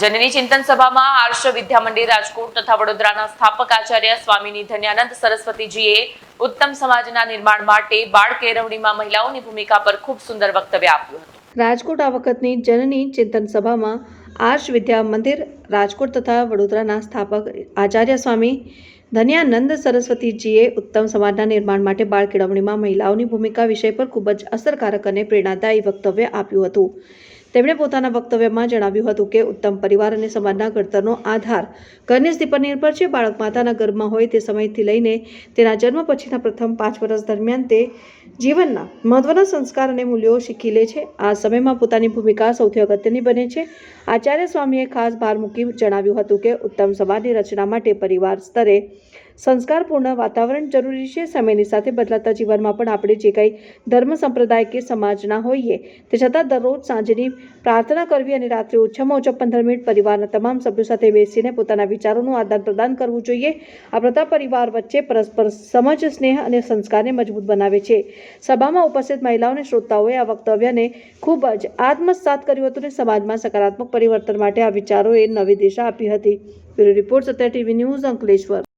જનની ચિંતન સભામાં આર્ષ વિદ્યા મંદિર રાજકોટ તથા વડોદરાના સ્થાપક આચાર્ય સ્વામી ધન્યાનંદ સરસ્વતીજીએ ઉત્તમ સમાજના નિર્માણ માટે બાળ કેળવણીમાં મહિલાઓની ભૂમિકા પર ખૂબ સુંદર વક્તવ્ય આપ્યું હતું। રાજકોટ આ વખતની જનની ચિંતન સભામાં આર્ષ વિદ્યા મંદિર રાજકોટ તથા વડોદરાના સ્થાપક આચાર્ય સ્વામી ધન્યાનંદ સરસ્વતીજીએ ઉત્તમ સમાજના નિર્માણ માટે બાળ કેળવણીમાં મહિલાઓની ભૂમિકા વિષય પર ખૂબ જ અસરકારક અને પ્રેરણાદાયી વક્તવ્ય આપ્યું હતું। તેમણે પોતાના વક્તવ્યમાં જણાવ્યું હતું કે ઉત્તમ પરિવાર અને સમાજના ઘડતરનો આધાર ઘરની સ્થિતિ પર નિર્ભર છે। બાળક માતાના ગર્ભમાં હોય તે સમયથી લઈને તેના જન્મ પછીના પ્રથમ 5 વર્ષ દરમિયાન તે જીવનના મહત્વના સંસ્કાર અને મૂલ્યો શીખી લે છે। આ સમયમાં પોતાની ભૂમિકા સૌથી અગત્યની બને છે। આચાર્ય સ્વામીએ ખાસ ભાર મૂકી જણાવ્યું હતું કે ઉત્તમ સમાજની રચના માટે પરિવાર સ્તરે સંસ્કારપૂર્ણ વાતાવરણ જરૂરી છે। સમયની સાથે બદલાતા જીવનમાં પણ આપણે જે કંઈ ધર્મ સંપ્રદાય કે સમાજના હોઈએ તે છતાં દરરોજ સાંજની પ્રાર્થના કરવી અને રાત્રે ઓછામાં ઓછા 15 મિનિટ પરિવારના તમામ સભ્યો સાથે બેસીને પોતાના વિચારોનું આદાન પ્રદાન કરવું જોઈએ। આ પ્રથા પરિવાર વચ્ચે પરસ્પર સમજ, સ્નેહ અને સંસ્કારને મજબૂત બનાવે છે। સભામાં ઉપસ્થિત મહિલાઓ અને શ્રોતાઓએ આ વક્તવ્યને ખૂબ જ આત્મસાત કર્યું હતું અને સમાજમાં સકારાત્મક પરિવર્તન માટે આ વિચારોએ નવી દિશા આપી હતી। બ્યુરો રિપોર્ટ, સત્ય ટીવી ન્યૂઝ, અંકલેશ્વર।